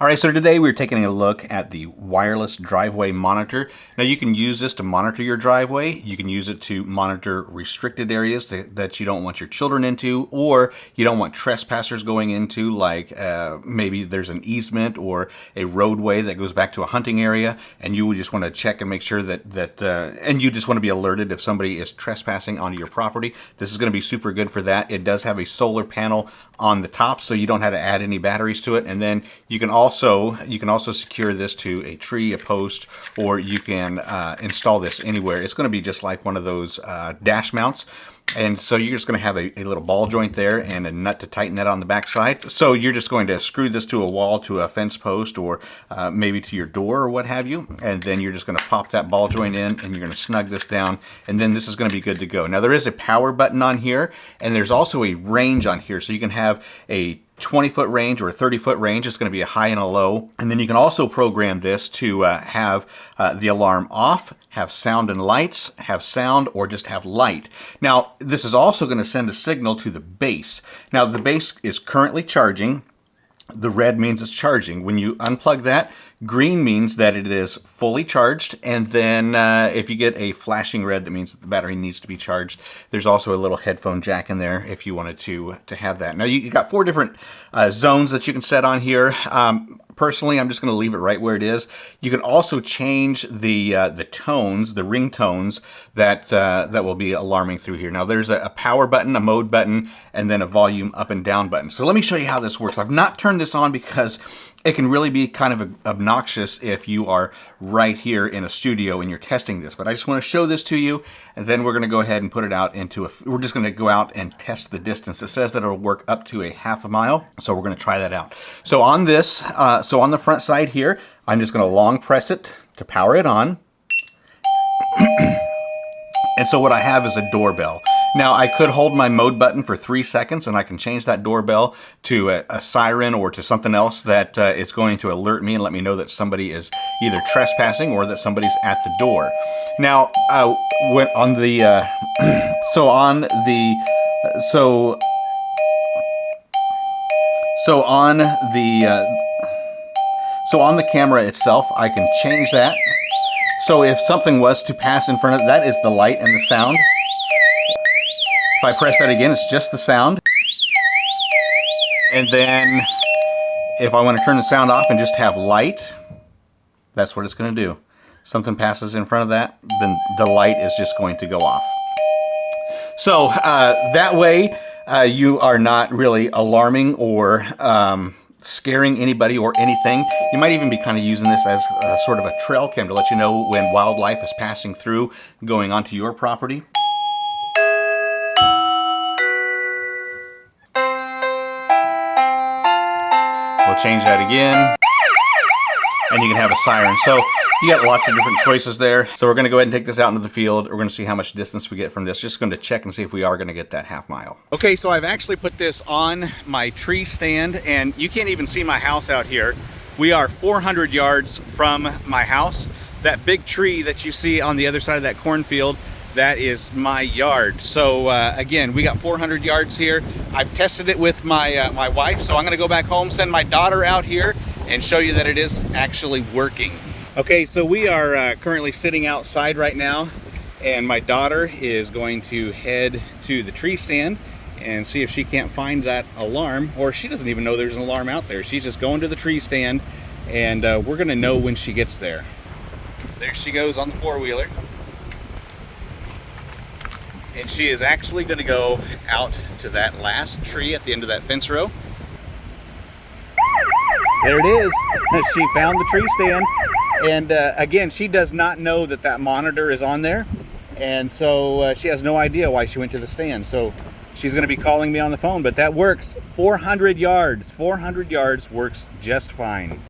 All right, so today we're taking a look at the wireless driveway monitor. Now you can use this to monitor your driveway. You can use it to monitor restricted areas that you don't want your children into, or you don't want trespassers going into, like maybe there's an easement or a roadway that goes back to a hunting area, and you would just want to check and make sure and you just want to be alerted if somebody is trespassing onto your property. This is going to be super good for that. It does have a solar panel on the top, so you don't have to add any batteries to it, and then you can also secure this to a tree, a post, or you can install this anywhere. It's going to be just like one of those dash mounts. And so you're just going to have a little ball joint there and a nut to tighten that on the back side. So you're just going to screw this to a wall, to a fence post, or maybe to your door or what have you. And then you're just going to pop that ball joint in and you're going to snug this down. And then this is going to be good to go. Now there is a power button on here, and there's also a range on here. So you can have a 20-foot range or a 30-foot range. It's going to be a high and a low. And then you can also program this to have the alarm off, have sound and lights, have sound, or just have light. Now, this is also going to send a signal to the base. Now, the base is currently charging. The red means it's charging. When you unplug that, green means that it is fully charged, and then if you get a flashing red, that means that the battery needs to be charged. There's also a little headphone jack in there if you wanted to have that. Now you got 4 different zones that you can set on here. Personally, I'm just going to leave it right where it is. You can also change the tones, the ringtones that will be alarming through here. Now there's a power button, a mode button, and then a volume up and down button. So let me show you how this works. I've not turned this on because it can really be kind of obnoxious if you are right here in a studio and you're testing this. But I just want to show this to you, and then we're going to go ahead and put it out into we're just going to go out and test the distance. It says that it'll work up to a half a mile, so we're going to try that out. So on this, so on the front side here, I'm just going to long press it to power it on. And so what I have is a doorbell. Now I could hold my mode button for 3 seconds and I can change that doorbell to a siren or to something else that it's going to alert me and let me know that somebody is either trespassing or that somebody's at the door. Now, when on the on the camera itself, I can change that. So if something was to pass in front of it, that is the light and the sound. If I press that again, it's just the sound. And then if I want to turn the sound off and just have light, that's what it's going to do. Something passes in front of that, then the light is just going to go off. So that way you are not really alarming or scaring anybody or anything. You might even be kind of using this as a sort of a trail cam to let you know when wildlife is passing through, going onto your property. We'll change that again, and you can have a siren. So you got lots of different choices there. So we're going to go ahead and take this out into the field. We're going to see how much distance we get from this. Just going to check and see if we are going to get that half mile. Okay, so I've actually put this on my tree stand, and you can't even see my house out here. We are 400 yards from my house. That big tree that you see on the other side of that cornfield, that is my yard. So again, we got 400 yards here. I've tested it with my my wife, so I'm going to go back home, send my daughter out here, and show you that it is actually working. Okay, so we are currently sitting outside right now, and my daughter is going to head to the tree stand and see if she can't find that alarm, or she doesn't even know there's an alarm out there. She's just going to the tree stand, and we're going to know when she gets there. There she goes on the four-wheeler. And she is actually going to go out to that last tree at the end of that fence row. There it is. She found the tree stand. And again, she does not know that that monitor is on there. And so she has no idea why she went to the stand. So she's going to be calling me on the phone, but that works. 400 yards. 400 yards works just fine.